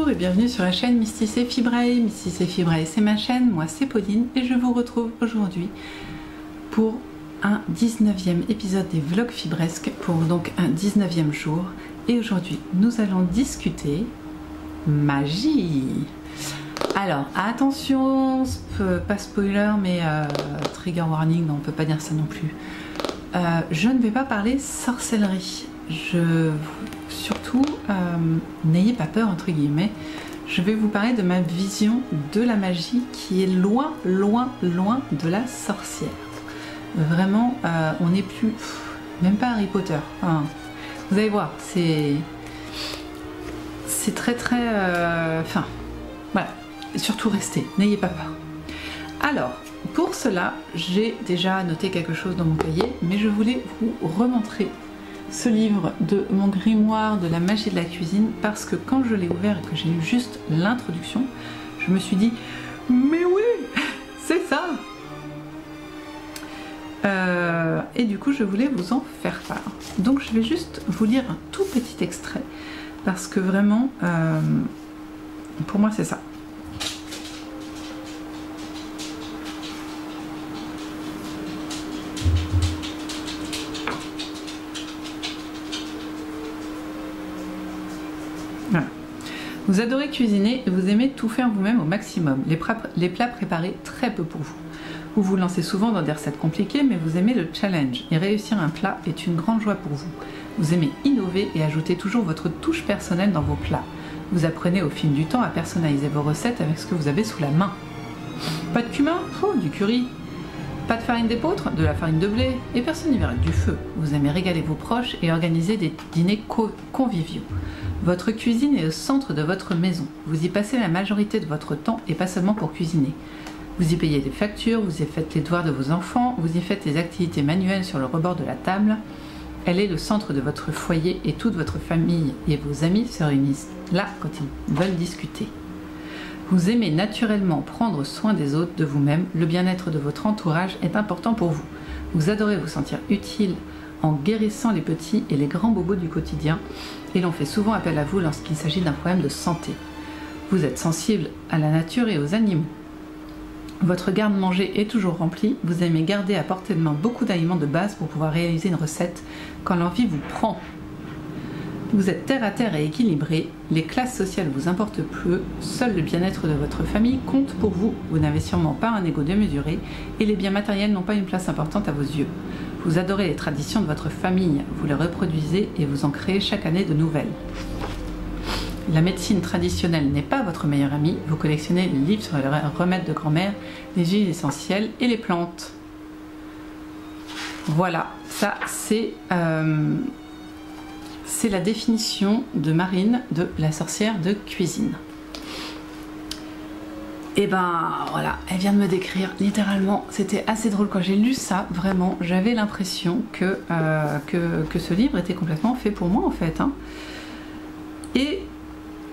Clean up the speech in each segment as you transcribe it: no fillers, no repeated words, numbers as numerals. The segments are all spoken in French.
Bonjour et bienvenue sur la chaîne Mystic & Fibrae. Mystic & Fibrae, c'est ma chaîne, moi c'est Pauline et je vous retrouve aujourd'hui pour un 19e épisode des vlogs fibresques, pour donc un 19e jour. Et aujourd'hui nous allons discuter magie. Alors attention, pas spoiler mais trigger warning, non, on peut pas dire ça non plus. Je ne vais pas parler sorcellerie. Surtout, n'ayez pas peur entre guillemets. Je vais vous parler de ma vision de la magie qui est loin, loin, loin de la sorcière. Vraiment, on n'est plus, même pas Harry Potter. Enfin, vous allez voir, c'est très très, enfin, voilà. Surtout restez, n'ayez pas peur. Alors, pour cela, j'ai déjà noté quelque chose dans mon cahier, mais je voulais vous remontrer ce livre de mon grimoire de la magie de la cuisine, parce que quand je l'ai ouvert et que j'ai lu juste l'introduction, je me suis dit mais oui, c'est ça. Et du coup je voulais vous en faire part. Donc je vais juste vous lire un tout petit extrait, parce que vraiment pour moi c'est ça. Voilà. Vous adorez cuisiner et vous aimez tout faire vous-même au maximum. Les plats préparés très peu pour vous. Vous vous lancez souvent dans des recettes compliquées, mais vous aimez le challenge. Et réussir un plat est une grande joie pour vous. Vous aimez innover et ajouter toujours votre touche personnelle dans vos plats. Vous apprenez au fil du temps à personnaliser vos recettes avec ce que vous avez sous la main. Pas de cumin? Oh, du curry. Pas de farine d'épeautre? De la farine de blé. Et personne n'y verra du feu. Vous aimez régaler vos proches et organiser des dîners conviviaux. Votre cuisine est au centre de votre maison. Vous y passez la majorité de votre temps et pas seulement pour cuisiner. Vous y payez des factures, vous y faites les devoirs de vos enfants, vous y faites des activités manuelles sur le rebord de la table. Elle est le centre de votre foyer et toute votre famille et vos amis se réunissent là quand ils veulent discuter. Vous aimez naturellement prendre soin des autres, de vous-même. Le bien-être de votre entourage est important pour vous. Vous adorez vous sentir utile en guérissant les petits et les grands bobos du quotidien, et l'on fait souvent appel à vous lorsqu'il s'agit d'un problème de santé. Vous êtes sensible à la nature et aux animaux. Votre garde-manger est toujours rempli, vous aimez garder à portée de main beaucoup d'aliments de base pour pouvoir réaliser une recette quand l'envie vous prend. Vous êtes terre à terre et équilibré, les classes sociales vous importent peu, seul le bien-être de votre famille compte pour vous. Vous n'avez sûrement pas un ego démesuré et les biens matériels n'ont pas une place importante à vos yeux. Vous adorez les traditions de votre famille, vous les reproduisez et vous en créez chaque année de nouvelles. La médecine traditionnelle n'est pas votre meilleur ami, vous collectionnez les livres sur les remèdes de grand-mère, les huiles essentielles et les plantes. Voilà, ça c'est la définition de Marine de la sorcière de cuisine. Et ben voilà, elle vient de me décrire littéralement. C'était assez drôle quand j'ai lu ça, vraiment j'avais l'impression que ce livre était complètement fait pour moi en fait, hein. Et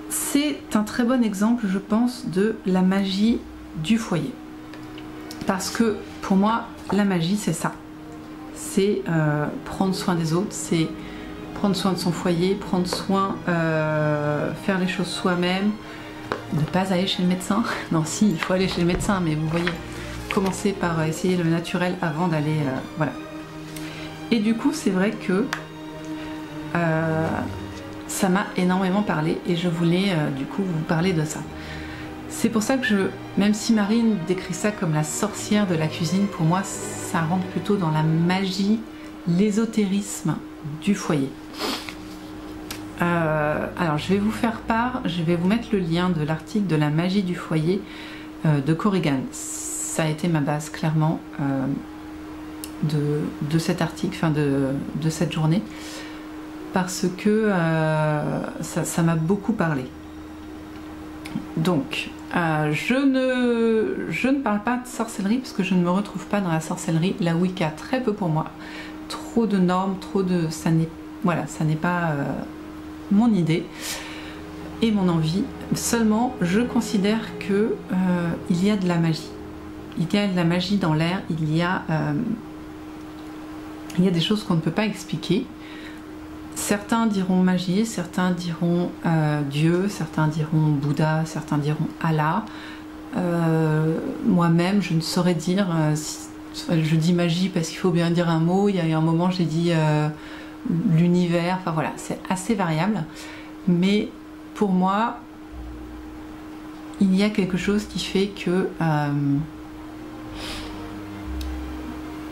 c'est un très bon exemple, je pense, de la magie du foyer, parce que pour moi la magie c'est ça, c'est prendre soin des autres, c'est prendre soin de son foyer, prendre soin, faire les choses soi-même, ne pas aller chez le médecin. Non, si, il faut aller chez le médecin, mais vous voyez, commencer par essayer le naturel avant d'aller, voilà. Et du coup, c'est vrai que ça m'a énormément parlé et je voulais du coup vous parler de ça. C'est pour ça que même si Marine décrit ça comme la sorcière de la cuisine, pour moi, ça rentre plutôt dans la magie, l'ésotérisme du foyer. Alors je vais vous faire part, je vais vous mettre le lien de l'article de la magie du foyer de Corrigan. Ça a été ma base clairement de cet article, enfin de cette journée, parce que ça m'a beaucoup parlé. Donc je ne parle pas de sorcellerie parce que je ne me retrouve pas dans la sorcellerie, la Wicca très peu pour moi, trop de normes, trop de... ça n'est pas mon idée et mon envie. Seulement je considère que il y a de la magie, il y a de la magie dans l'air, il y a des choses qu'on ne peut pas expliquer Certains diront magie, certains diront Dieu, certains diront Bouddha, certains diront Allah. Moi-même, je ne saurais dire. Je dis magie parce qu'il faut bien dire un mot. Il y a eu un moment, j'ai dit l'univers. Enfin voilà, c'est assez variable. Mais pour moi, il y a quelque chose qui fait que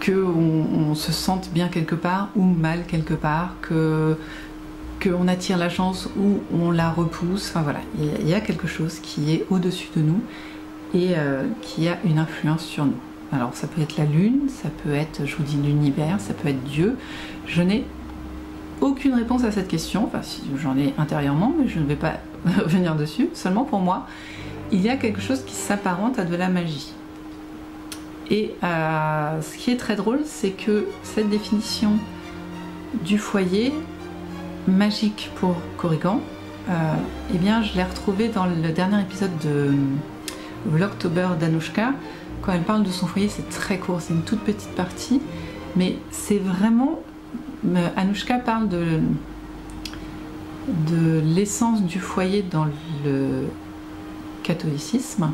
on se sente bien quelque part ou mal quelque part, qu'on attire la chance ou on la repousse. Enfin voilà, il y a quelque chose qui est au-dessus de nous et qui a une influence sur nous. Alors ça peut être la lune, ça peut être, je vous dis, l'univers, ça peut être Dieu. Je n'ai aucune réponse à cette question, enfin si, j'en ai intérieurement, mais je ne vais pas revenir dessus. Seulement pour moi, il y a quelque chose qui s'apparente à de la magie. Et ce qui est très drôle, c'est que cette définition du foyer magique pour Corrigan, eh bien, je l'ai retrouvée dans le dernier épisode de Vlogtober d'Anouchka. Quand elle parle de son foyer, c'est très court, c'est une toute petite partie, mais c'est vraiment... Anouchka parle de l'essence du foyer dans le catholicisme,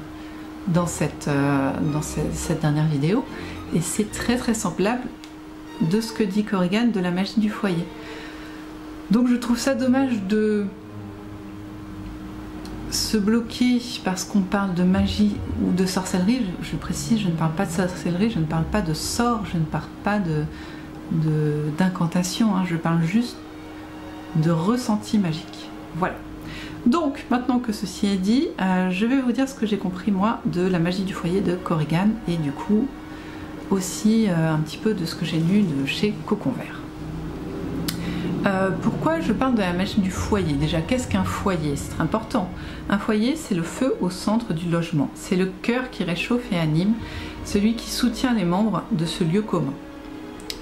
dans cette dernière vidéo, et c'est très très semblable de ce que dit Corrigan de la magie du foyer. Donc je trouve ça dommage de se bloquer parce qu'on parle de magie ou de sorcellerie. Je précise, je ne parle pas de sorcellerie, je ne parle pas de sort, je ne parle pas d'incantation, hein, je parle juste de ressenti magique. Voilà. Donc, maintenant que ceci est dit, je vais vous dire ce que j'ai compris moi de la magie du foyer de Corrigan et du coup aussi un petit peu de ce que j'ai lu de chez Cocon Vert. Pourquoi je parle de la magie du foyer? Déjà, qu'est-ce qu'un foyer? C'est très important. Un foyer, c'est le feu au centre du logement. C'est le cœur qui réchauffe et anime, celui qui soutient les membres de ce lieu commun.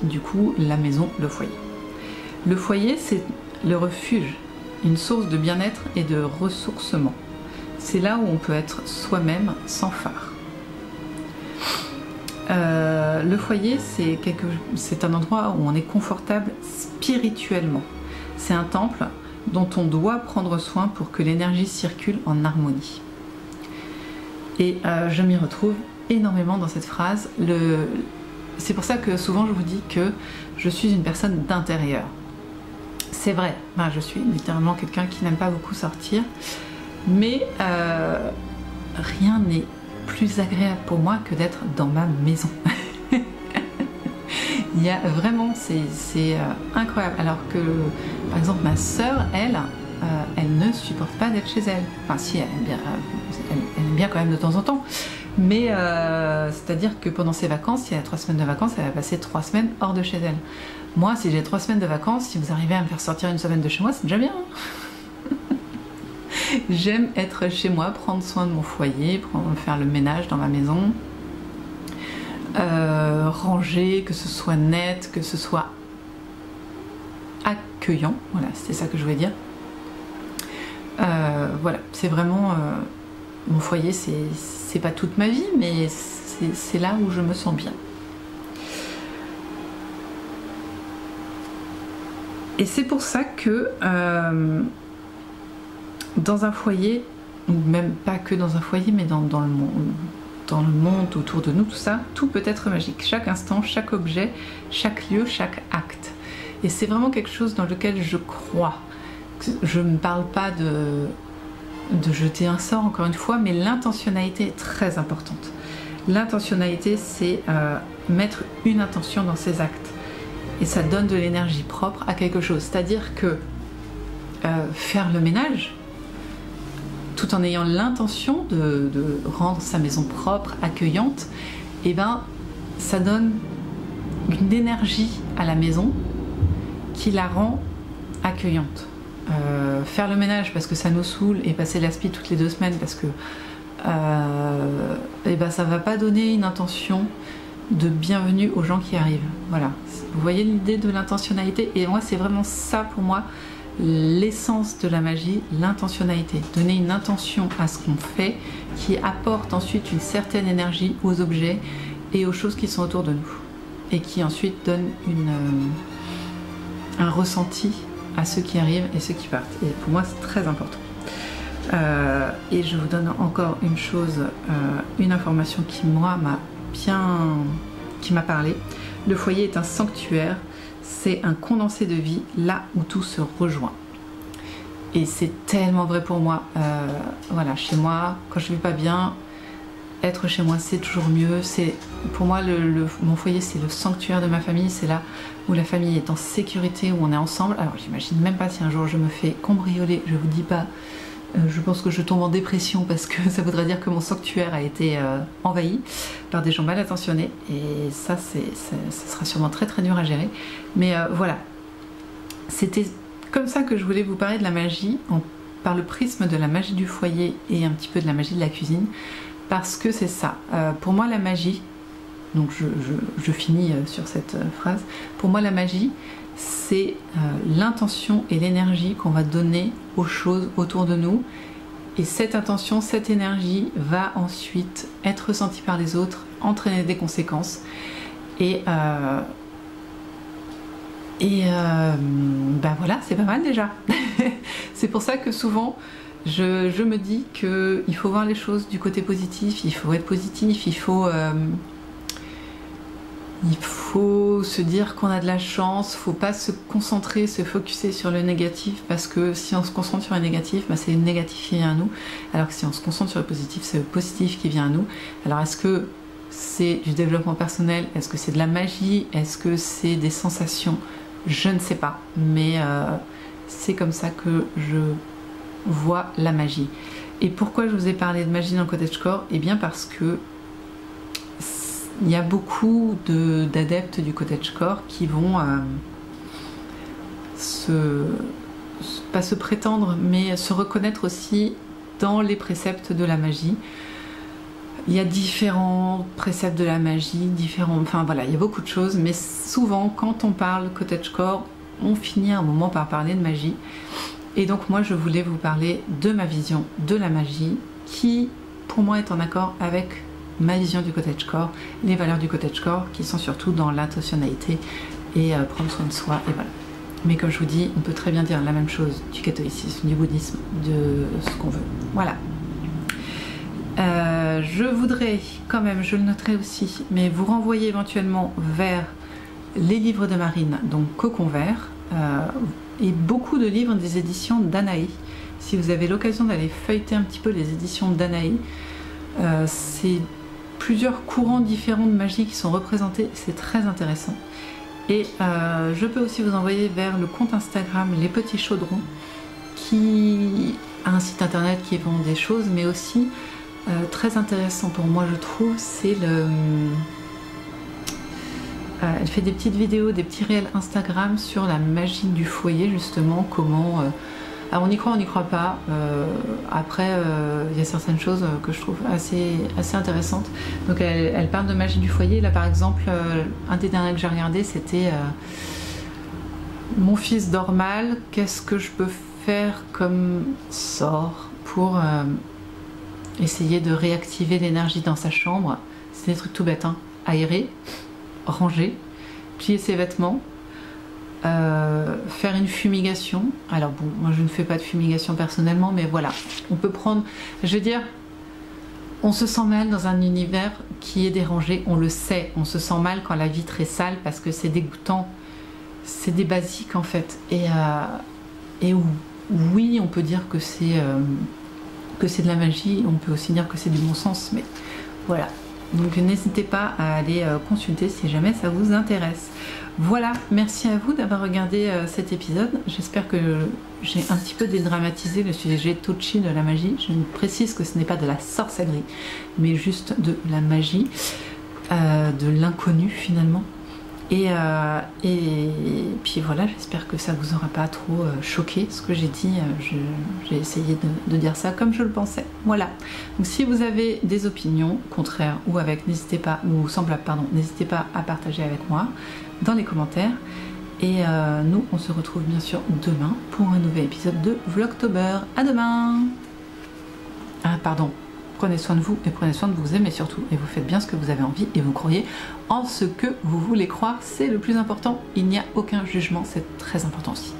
Du coup, la maison, le foyer. Le foyer, c'est le refuge, une source de bien-être et de ressourcement. C'est là où on peut être soi-même sans phare. Le foyer, c'est un endroit où on est confortable spirituellement. C'est un temple dont on doit prendre soin pour que l'énergie circule en harmonie. Et je m'y retrouve énormément dans cette phrase. C'est pour ça que souvent je vous dis que je suis une personne d'intérieur. C'est vrai, ben, je suis littéralement quelqu'un qui n'aime pas beaucoup sortir, mais rien n'est plus agréable pour moi que d'être dans ma maison. Il y a vraiment, c'est incroyable. Alors que, par exemple, ma sœur, elle ne supporte pas d'être chez elle. Enfin, si, elle aime bien quand même de temps en temps. Mais c'est-à-dire que pendant ses vacances, si elle a 3 semaines de vacances, elle va passer 3 semaines hors de chez elle. Moi, si j'ai 3 semaines de vacances, si vous arrivez à me faire sortir une semaine de chez moi, c'est déjà bien. J'aime être chez moi, prendre soin de mon foyer, faire le ménage dans ma maison, ranger, que ce soit net, que ce soit accueillant. Voilà, c'est ça que je voulais dire. Voilà, c'est vraiment... mon foyer, c'est pas toute ma vie, mais c'est là où je me sens bien. Et c'est pour ça que dans un foyer, ou même pas que dans un foyer, mais dans le monde autour de nous, tout ça, tout peut être magique. Chaque instant, chaque objet, chaque lieu, chaque acte. Et c'est vraiment quelque chose dans lequel je crois. Je ne parle pas de jeter un sort, encore une fois, mais l'intentionnalité est très importante. L'intentionnalité, c'est mettre une intention dans ses actes. Et ça donne de l'énergie propre à quelque chose. C'est-à-dire que faire le ménage, tout en ayant l'intention de rendre sa maison propre, accueillante, et ben, ça donne une énergie à la maison qui la rend accueillante. Faire le ménage parce que ça nous saoule et passer l'aspi toutes les 2 semaines parce que et ben, ça va pas donner une intention de bienvenue aux gens qui arrivent. Voilà, vous voyez l'idée de l'intentionnalité, et moi c'est vraiment ça pour moi l'essence de la magie, l'intentionnalité. Donner une intention à ce qu'on fait qui apporte ensuite une certaine énergie aux objets et aux choses qui sont autour de nous et qui ensuite donne un ressenti à ceux qui arrivent et ceux qui partent. Et pour moi, c'est très important. Et je vous donne encore une chose, une information qui, moi, m'a parlé. Le foyer est un sanctuaire, c'est un condensé de vie, là où tout se rejoint. Et c'est tellement vrai pour moi. Voilà, chez moi, quand je ne vais pas bien, être chez moi, c'est toujours mieux. Pour moi, mon foyer, c'est le sanctuaire de ma famille. C'est là où la famille est en sécurité, où on est ensemble. Alors, j'imagine même pas si un jour je me fais cambrioler, je vous dis pas. Je pense que je tombe en dépression parce que ça voudrait dire que mon sanctuaire a été envahi par des gens mal intentionnés. Et ça sera sûrement très très dur à gérer. Mais voilà, c'était comme ça que je voulais vous parler de la magie, par le prisme de la magie du foyer et un petit peu de la magie de la cuisine. Parce que c'est ça. Pour moi, la magie, donc je finis sur cette phrase, pour moi la magie, c'est l'intention et l'énergie qu'on va donner aux choses autour de nous. Et cette intention, cette énergie va ensuite être ressentie par les autres, entraîner des conséquences. Et ben voilà, c'est pas mal déjà. C'est pour ça que souvent, je me dis qu'il faut voir les choses du côté positif, il faut être positif, il faut se dire qu'on a de la chance, faut pas se concentrer, se focuser sur le négatif, parce que si on se concentre sur le négatif, bah c'est le négatif qui vient à nous, alors que si on se concentre sur le positif, c'est le positif qui vient à nous. Alors est-ce que c'est du développement personnel, est-ce que c'est de la magie, est-ce que c'est des sensations? Je ne sais pas, mais c'est comme ça que je vois la magie. Et pourquoi je vous ai parlé de magie dans le cottagecore? Eh bien parce que il y a beaucoup d'adeptes du cottagecore qui vont pas se prétendre, mais se reconnaître aussi dans les préceptes de la magie. Il y a différents préceptes de la magie, enfin voilà, il y a beaucoup de choses, mais souvent quand on parle cottagecore, on finit à un moment par parler de magie. Et donc moi je voulais vous parler de ma vision de la magie qui pour moi est en accord avec ma vision du cottagecore, les valeurs du cottagecore qui sont surtout dans l'intentionnalité et prendre soin de soi, et voilà. Mais comme je vous dis, on peut très bien dire la même chose du catholicisme, du bouddhisme, de ce qu'on veut. Voilà. Je voudrais quand même, je le noterai aussi, mais vous renvoyer éventuellement vers les livres de Marine, donc Cocon Vert, et beaucoup de livres des éditions Danaé. Si vous avez l'occasion d'aller feuilleter un petit peu les éditions Danaé, c'est plusieurs courants différents de magie qui sont représentés, c'est très intéressant. Et je peux aussi vous envoyer vers le compte Instagram Les Petits Chaudrons, qui a un site internet qui vend des choses, mais aussi très intéressant pour moi je trouve, c'est elle fait des petites vidéos, des petits réels Instagram sur la magie du foyer, justement, comment... alors on y croit, on n'y croit pas. Après, il y a certaines choses que je trouve assez intéressantes. Donc elle parle de magie du foyer. Là par exemple, un des derniers que j'ai regardé, c'était mon fils dort mal, qu'est-ce que je peux faire comme sort pour essayer de réactiver l'énergie dans sa chambre. C'est des trucs tout bêtes, hein. Aérer, ranger, plier ses vêtements, faire une fumigation. Alors bon, moi je ne fais pas de fumigation personnellement, mais voilà, on peut prendre, je veux dire, on se sent mal dans un univers qui est dérangé, on le sait, on se sent mal quand la vitre est sale parce que c'est dégoûtant, c'est des basiques en fait, et oui, on peut dire que c'est de la magie, on peut aussi dire que c'est du bon sens, mais voilà. Donc n'hésitez pas à aller consulter si jamais ça vous intéresse. Voilà, merci à vous d'avoir regardé cet épisode. J'espère que j'ai un petit peu dédramatisé le sujet touchy de la magie. Je précise que ce n'est pas de la sorcellerie, mais juste de la magie, de l'inconnu finalement. Et puis voilà, j'espère que ça vous aura pas trop choqué ce que j'ai dit. J'ai essayé de dire ça comme je le pensais. Voilà. Donc si vous avez des opinions contraires ou avec, n'hésitez pas, ou semblables, pardon, n'hésitez pas à partager avec moi dans les commentaires. Et nous, on se retrouve bien sûr demain pour un nouvel épisode de Vlogtober. À demain. Ah pardon. Prenez soin de vous et prenez soin de vous aimer surtout. Et vous faites bien ce que vous avez envie et vous croyez en ce que vous voulez croire. C'est le plus important. Il n'y a aucun jugement. C'est très important aussi.